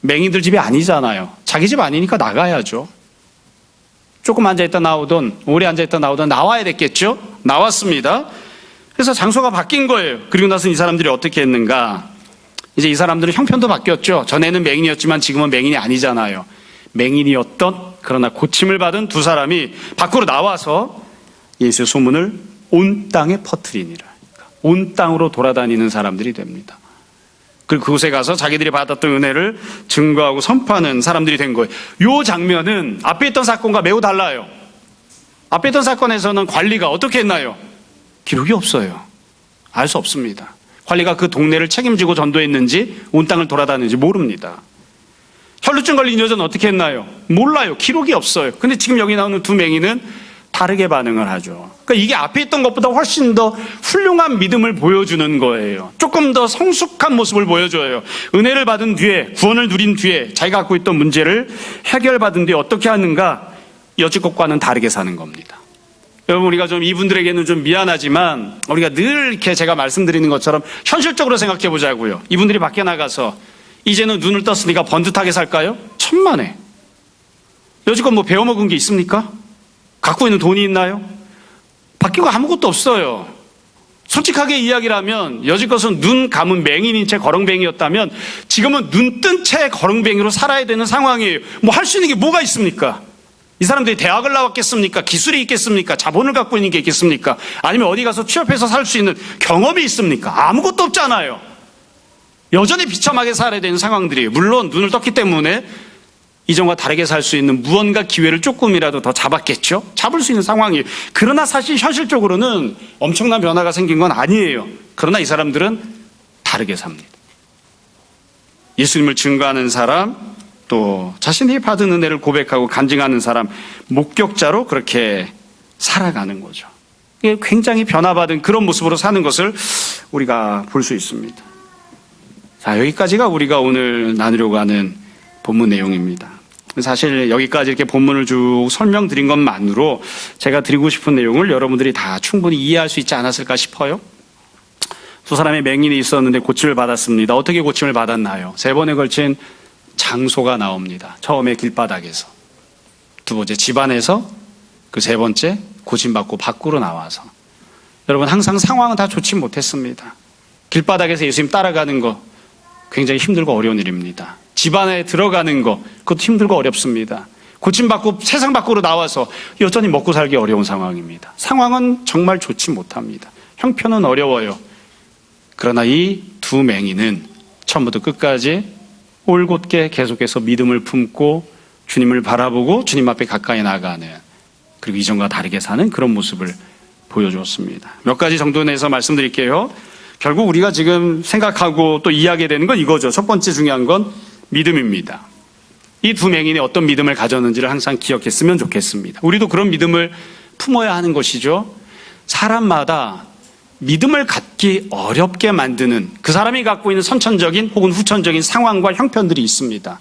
Speaker 1: 맹인들 집이 아니잖아요. 자기 집 아니니까 나가야죠. 조금 앉아있다 나오던, 오래 앉아있다 나오던 나와야 됐겠죠. 나왔습니다. 그래서 장소가 바뀐 거예요. 그리고 나서 이 사람들이 어떻게 했는가. 이제 이 사람들은 형편도 바뀌었죠. 전에는 맹인이었지만 지금은 맹인이 아니잖아요. 맹인이었던, 그러나 고침을 받은 두 사람이 밖으로 나와서 예수의 소문을 온 땅에 퍼뜨리니라. 온 땅으로 돌아다니는 사람들이 됩니다. 그리고 그곳에 가서 자기들이 받았던 은혜를 증거하고 선포하는 사람들이 된 거예요. 이 장면은 앞에 있던 사건과 매우 달라요. 앞에 있던 사건에서는 관리가 어떻게 했나요? 기록이 없어요. 알 수 없습니다. 관리가 그 동네를 책임지고 전도했는지 온 땅을 돌아다니는지 모릅니다. 혈루증 걸린 여자는 어떻게 했나요? 몰라요. 기록이 없어요. 근데 지금 여기 나오는 두 맹인은 다르게 반응을 하죠. 그러니까 이게 앞에 있던 것보다 훨씬 더 훌륭한 믿음을 보여주는 거예요. 조금 더 성숙한 모습을 보여줘요. 은혜를 받은 뒤에, 구원을 누린 뒤에 자기가 갖고 있던 문제를 해결받은 뒤에 어떻게 하는가? 여지껏과는 다르게 사는 겁니다. 여러분, 우리가 좀 이분들에게는 좀 미안하지만 우리가 늘 이렇게 제가 말씀드리는 것처럼 현실적으로 생각해 보자고요. 이분들이 밖에 나가서 이제는 눈을 떴으니까 번듯하게 살까요? 천만에. 여지껏 뭐 배워먹은 게 있습니까? 갖고 있는 돈이 있나요? 바뀌고 아무것도 없어요. 솔직하게 이야기를 하면 여지껏은 눈 감은 맹인인 채 거렁뱅이였다면 지금은 눈 뜬 채 거렁뱅이로 살아야 되는 상황이에요. 뭐 할 수 있는 게 뭐가 있습니까? 이 사람들이 대학을 나왔겠습니까? 기술이 있겠습니까? 자본을 갖고 있는 게 있겠습니까? 아니면 어디 가서 취업해서 살 수 있는 경험이 있습니까? 아무것도 없잖아요. 여전히 비참하게 살아야 되는 상황들이에요. 물론 눈을 떴기 때문에 이전과 다르게 살 수 있는 무언가 기회를 조금이라도 더 잡았겠죠? 잡을 수 있는 상황이에요. 그러나 사실 현실적으로는 엄청난 변화가 생긴 건 아니에요. 그러나 이 사람들은 다르게 삽니다. 예수님을 증거하는 사람, 또 자신이 받은 은혜를 고백하고 간증하는 사람, 목격자로 그렇게 살아가는 거죠. 이게 굉장히 변화받은 그런 모습으로 사는 것을 우리가 볼 수 있습니다. 자, 여기까지가 우리가 오늘 나누려고 하는 본문 내용입니다. 사실 여기까지 이렇게 본문을 쭉 설명드린 것만으로 제가 드리고 싶은 내용을 여러분들이 다 충분히 이해할 수 있지 않았을까 싶어요. 두 사람의 맹인이 있었는데 고침을 받았습니다. 어떻게 고침을 받았나요? 3번에 걸친 장소가 나옵니다. 처음에 길바닥에서, 두 번째 집안에서, 그 3번째 고침받고 밖으로 나와서. 여러분, 항상 상황은 다 좋지 못했습니다. 길바닥에서 예수님 따라가는 거 굉장히 힘들고 어려운 일입니다. 집안에 들어가는 거, 그것도 힘들고 어렵습니다. 고침받고 세상 밖으로 나와서 여전히 먹고 살기 어려운 상황입니다. 상황은 정말 좋지 못합니다. 형편은 어려워요. 그러나 이 두 맹인은 처음부터 끝까지 올곧게 계속해서 믿음을 품고 주님을 바라보고 주님 앞에 가까이 나아가는, 그리고 이전과 다르게 사는 그런 모습을 보여주었습니다. 몇 가지 정도 내서 말씀드릴게요. 결국 우리가 지금 생각하고 또 이해하게 되는 건 이거죠. 첫 번째 중요한 건 믿음입니다. 이 두 맹인이 어떤 믿음을 가졌는지를 항상 기억했으면 좋겠습니다. 우리도 그런 믿음을 품어야 하는 것이죠. 사람마다 믿음을 갖기 어렵게 만드는, 그 사람이 갖고 있는 선천적인 혹은 후천적인 상황과 형편들이 있습니다.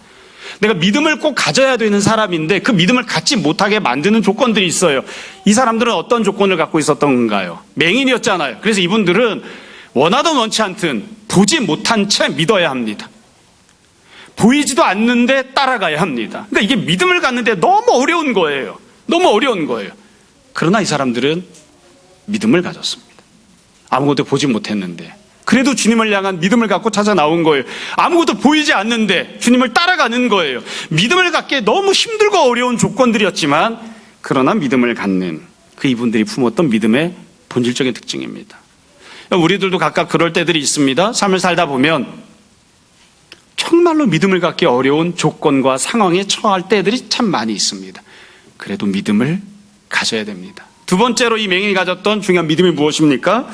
Speaker 1: 내가 믿음을 꼭 가져야 되는 사람인데 그 믿음을 갖지 못하게 만드는 조건들이 있어요. 이 사람들은 어떤 조건을 갖고 있었던 건가요? 맹인이었잖아요. 그래서 이분들은 원하든 원치 않든 보지 못한 채 믿어야 합니다. 보이지도 않는데 따라가야 합니다. 그러니까 이게 믿음을 갖는데 너무 어려운 거예요. 너무 어려운 거예요. 그러나 이 사람들은 믿음을 가졌습니다. 아무것도 보지 못했는데 그래도 주님을 향한 믿음을 갖고 찾아 나온 거예요. 아무것도 보이지 않는데 주님을 따라가는 거예요. 믿음을 갖기에 너무 힘들고 어려운 조건들이었지만 그러나 믿음을 갖는, 그 이분들이 품었던 믿음의 본질적인 특징입니다. 우리들도 각각 그럴 때들이 있습니다. 삶을 살다 보면 정말로 믿음을 갖기 어려운 조건과 상황에 처할 때들이 참 많이 있습니다. 그래도 믿음을 가져야 됩니다. 두 번째로 이 맹인이 가졌던 중요한 믿음이 무엇입니까?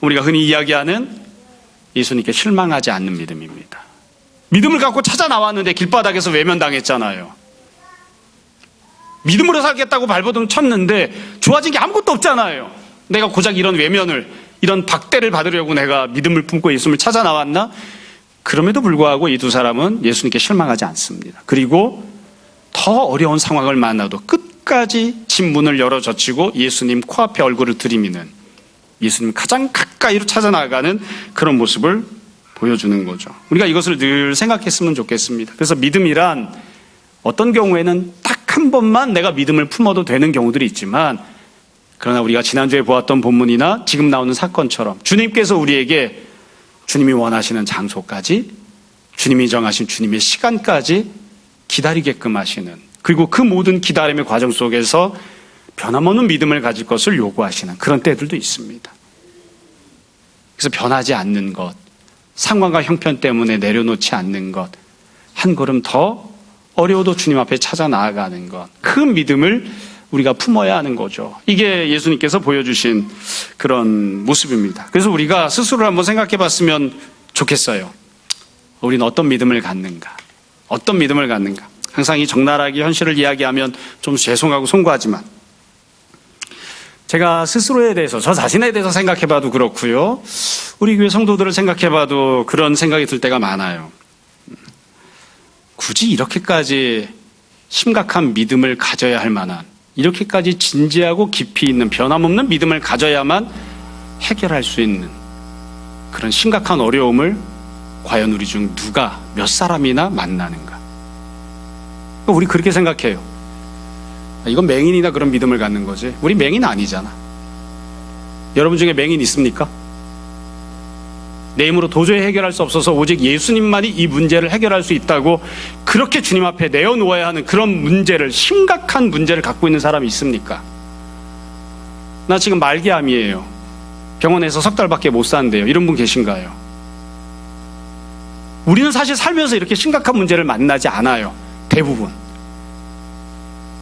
Speaker 1: 우리가 흔히 이야기하는 예수님께 실망하지 않는 믿음입니다. 믿음을 갖고 찾아 나왔는데 길바닥에서 외면당했잖아요. 믿음으로 살겠다고 발버둥 쳤는데 좋아진 게 아무것도 없잖아요. 내가 고작 이런 외면을, 이런 박대를 받으려고 내가 믿음을 품고 예수님을 찾아 나왔나? 그럼에도 불구하고 이 두 사람은 예수님께 실망하지 않습니다. 그리고 더 어려운 상황을 만나도 끝까지 집문을 열어 젖히고 예수님 코앞에 얼굴을 들이미는, 예수님 가장 가까이로 찾아 나가는 그런 모습을 보여주는 거죠. 우리가 이것을 늘 생각했으면 좋겠습니다. 그래서 믿음이란 어떤 경우에는 딱 한 번만 내가 믿음을 품어도 되는 경우들이 있지만, 그러나 우리가 지난주에 보았던 본문이나 지금 나오는 사건처럼 주님께서 우리에게 주님이 원하시는 장소까지, 주님이 정하신 주님의 시간까지 기다리게끔 하시는, 그리고 그 모든 기다림의 과정 속에서 변함없는 믿음을 가질 것을 요구하시는 그런 때들도 있습니다. 그래서 변하지 않는 것, 상황과 형편 때문에 내려놓지 않는 것, 한 걸음 더 어려워도 주님 앞에 찾아 나아가는 것, 그 믿음을 우리가 품어야 하는 거죠. 이게 예수님께서 보여주신 그런 모습입니다. 그래서 우리가 스스로를 한번 생각해 봤으면 좋겠어요. 우리는 어떤 믿음을 갖는가? 어떤 믿음을 갖는가? 항상 이 적나라하게 현실을 이야기하면 좀 죄송하고 송구하지만, 제가 스스로에 대해서, 저 자신에 대해서 생각해 봐도 그렇고요, 우리 교회 성도들을 생각해 봐도 그런 생각이 들 때가 많아요. 굳이 이렇게까지 심각한 믿음을 가져야 할 만한, 이렇게까지 진지하고 깊이 있는 변함없는 믿음을 가져야만 해결할 수 있는 그런 심각한 어려움을 과연 우리 중 누가, 몇 사람이나 만나는가? 우리 그렇게 생각해요. 이건 맹인이나 그런 믿음을 갖는 거지, 우리 맹인 아니잖아. 여러분 중에 맹인 있습니까? 내 힘으로 도저히 해결할 수 없어서 오직 예수님만이 이 문제를 해결할 수 있다고 그렇게 주님 앞에 내어놓아야 하는 그런 문제를, 심각한 문제를 갖고 있는 사람이 있습니까? 나 지금 말기암이에요. 병원에서 석 달밖에 못 사는데요. 이런 분 계신가요? 우리는 사실 살면서 이렇게 심각한 문제를 만나지 않아요. 대부분.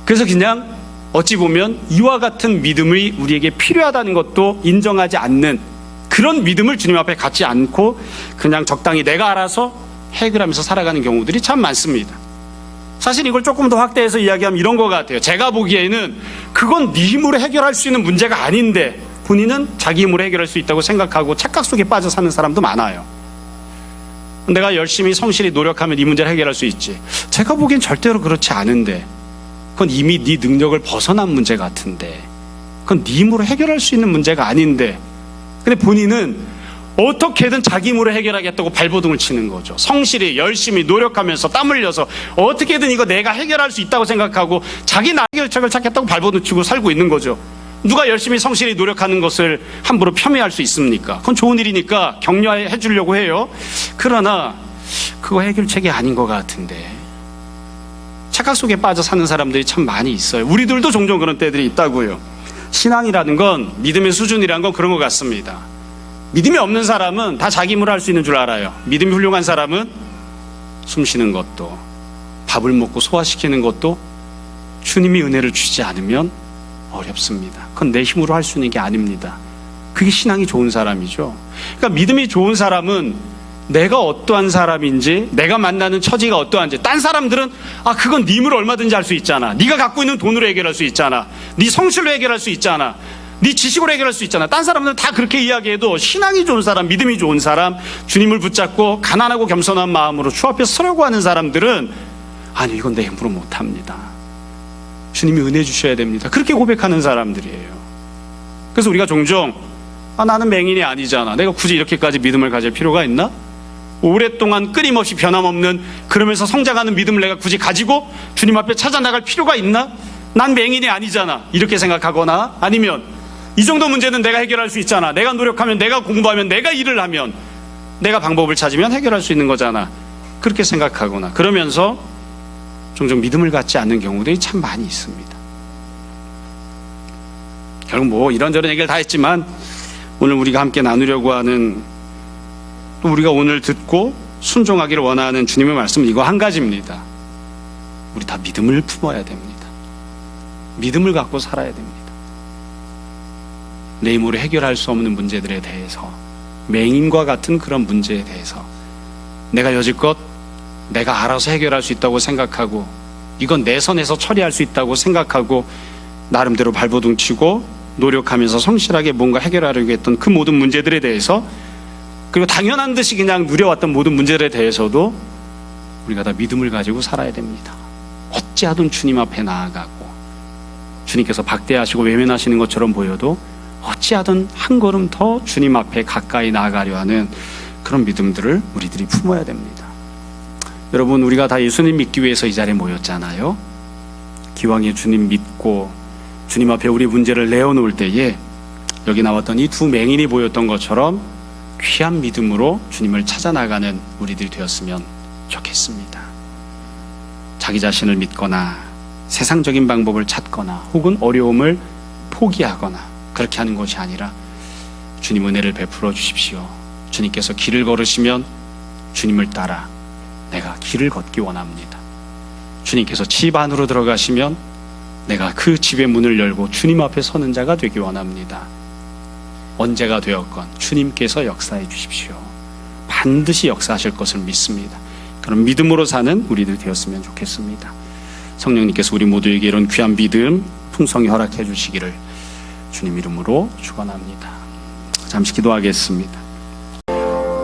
Speaker 1: 그래서 그냥 어찌 보면 이와 같은 믿음이 우리에게 필요하다는 것도 인정하지 않는 그런 믿음을 주님 앞에 갖지 않고 그냥 적당히 내가 알아서 해결하면서 살아가는 경우들이 참 많습니다. 사실 이걸 조금 더 확대해서 이야기하면 이런 것 같아요. 제가 보기에는 그건 네 힘으로 해결할 수 있는 문제가 아닌데 본인은 자기 힘으로 해결할 수 있다고 생각하고 착각 속에 빠져 사는 사람도 많아요. 내가 열심히 성실히 노력하면 이 문제를 해결할 수 있지. 제가 보기엔 절대로 그렇지 않은데, 그건 이미 네 능력을 벗어난 문제 같은데, 그건 네 힘으로 해결할 수 있는 문제가 아닌데, 근데 본인은 어떻게든 자기 힘으로 해결하겠다고 발버둥을 치는 거죠. 성실히 열심히 노력하면서 땀 흘려서 어떻게든 이거 내가 해결할 수 있다고 생각하고 자기 해결책을 찾겠다고 발버둥 치고 살고 있는 거죠. 누가 열심히 성실히 노력하는 것을 함부로 폄훼할 수 있습니까? 그건 좋은 일이니까 격려해 주려고 해요. 그러나 그거 해결책이 아닌 것 같은데, 착각 속에 빠져 사는 사람들이 참 많이 있어요. 우리들도 종종 그런 때들이 있다고요. 신앙이라는 건, 믿음의 수준이라는 건 그런 것 같습니다. 믿음이 없는 사람은 다 자기 힘으로 할 수 있는 줄 알아요. 믿음이 훌륭한 사람은 숨 쉬는 것도, 밥을 먹고 소화시키는 것도 주님이 은혜를 주지 않으면 어렵습니다. 그건 내 힘으로 할 수 있는 게 아닙니다. 그게 신앙이 좋은 사람이죠. 그러니까 믿음이 좋은 사람은 내가 어떠한 사람인지, 내가 만나는 처지가 어떠한지, 딴 사람들은 그건 네 힘으로 얼마든지 할 수 있잖아. 네가 갖고 있는 돈으로 해결할 수 있잖아. 네 성실로 해결할 수 있잖아. 네 지식으로 해결할 수 있잖아. 딴 사람들은 다 그렇게 이야기해도 신앙이 좋은 사람, 믿음이 좋은 사람, 주님을 붙잡고 가난하고 겸손한 마음으로 주 앞에 서려고 하는 사람들은 아니, 이건 내 힘으로 못합니다. 주님이 은혜 주셔야 됩니다. 그렇게 고백하는 사람들이에요. 그래서 우리가 종종 나는 맹인이 아니잖아. 내가 굳이 이렇게까지 믿음을 가질 필요가 있나? 오랫동안 끊임없이 변함없는, 그러면서 성장하는 믿음을 내가 굳이 가지고 주님 앞에 찾아나갈 필요가 있나? 난 맹인이 아니잖아. 이렇게 생각하거나, 아니면 이 정도 문제는 내가 해결할 수 있잖아. 내가 노력하면, 내가 공부하면, 내가 일을 하면, 내가 방법을 찾으면 해결할 수 있는 거잖아. 그렇게 생각하거나, 그러면서 종종 믿음을 갖지 않는 경우들이 참 많이 있습니다. 결국 이런저런 얘기를 다 했지만, 오늘 우리가 함께 나누려고 하는, 또 우리가 오늘 듣고 순종하기를 원하는 주님의 말씀은 이거 한 가지입니다. 우리 다 믿음을 품어야 됩니다. 믿음을 갖고 살아야 됩니다. 내 힘으로 해결할 수 없는 문제들에 대해서, 맹인과 같은 그런 문제에 대해서 내가 여지껏 내가 알아서 해결할 수 있다고 생각하고, 이건 내 선에서 처리할 수 있다고 생각하고 나름대로 발버둥 치고 노력하면서 성실하게 뭔가 해결하려고 했던 그 모든 문제들에 대해서, 그리고 당연한 듯이 그냥 누려왔던 모든 문제들에 대해서도 우리가 다 믿음을 가지고 살아야 됩니다. 어찌하든 주님 앞에 나아가고, 주님께서 박대하시고 외면하시는 것처럼 보여도 어찌하든 한 걸음 더 주님 앞에 가까이 나아가려 하는 그런 믿음들을 우리들이 품어야 됩니다. 여러분, 우리가 다 예수님 믿기 위해서 이 자리에 모였잖아요. 기왕에 주님 믿고 주님 앞에 우리 문제를 내어놓을 때에 여기 나왔던 이 두 맹인이 보였던 것처럼 귀한 믿음으로 주님을 찾아나가는 우리들이 되었으면 좋겠습니다. 자기 자신을 믿거나 세상적인 방법을 찾거나 혹은 어려움을 포기하거나 그렇게 하는 것이 아니라 주님 은혜를 베풀어 주십시오. 주님께서 길을 걸으시면 주님을 따라 내가 길을 걷기 원합니다. 주님께서 집 안으로 들어가시면 내가 그 집의 문을 열고 주님 앞에 서는 자가 되기 원합니다. 언제가 되었건 주님께서 역사해 주십시오. 반드시 역사하실 것을 믿습니다. 그런 믿음으로 사는 우리들 되었으면 좋겠습니다. 성령님께서 우리 모두에게 이런 귀한 믿음 풍성히 허락해 주시기를 주님 이름으로 축원합니다. 잠시 기도하겠습니다.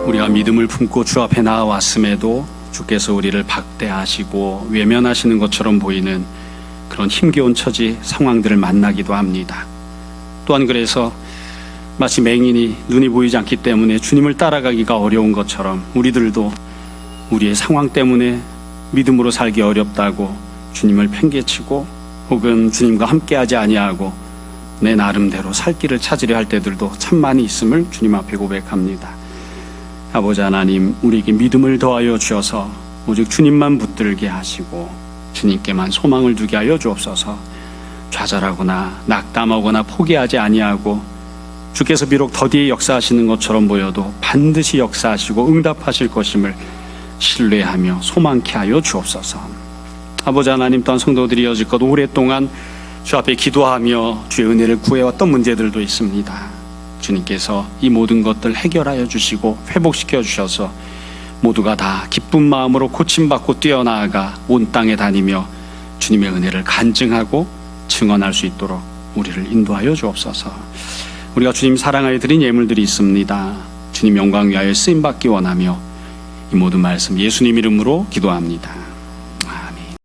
Speaker 1: 우리가 믿음을 품고 주 앞에 나아왔음에도 주께서 우리를 박대하시고 외면하시는 것처럼 보이는 그런 힘겨운 처지 상황들을 만나기도 합니다. 또한 그래서 마치 맹인이 눈이 보이지 않기 때문에 주님을 따라가기가 어려운 것처럼 우리들도 우리의 상황 때문에 믿음으로 살기 어렵다고 주님을 팽개치고 혹은 주님과 함께하지 아니하고 내 나름대로 살 길을 찾으려 할 때들도 참 많이 있음을 주님 앞에 고백합니다. 아버지 하나님, 우리에게 믿음을 더하여 주셔서 오직 주님만 붙들게 하시고 주님께만 소망을 두게 하여 주옵소서. 좌절하거나 낙담하거나 포기하지 아니하고 주께서 비록 더디에 역사하시는 것처럼 보여도 반드시 역사하시고 응답하실 것임을 신뢰하며 소망케 하여 주옵소서. 아버지 하나님, 또한 성도들이 여지껏 오랫동안 주 앞에 기도하며 주의 은혜를 구해왔던 문제들도 있습니다. 주님께서 이 모든 것들 해결하여 주시고 회복시켜 주셔서 모두가 다 기쁜 마음으로 고침받고 뛰어나아가 온 땅에 다니며 주님의 은혜를 간증하고 증언할 수 있도록 우리를 인도하여 주옵소서. 우리가 주님 사랑하여 드린 예물들이 있습니다. 주님 영광 위하여 쓰임받기 원하며 이 모든 말씀 예수님 이름으로 기도합니다.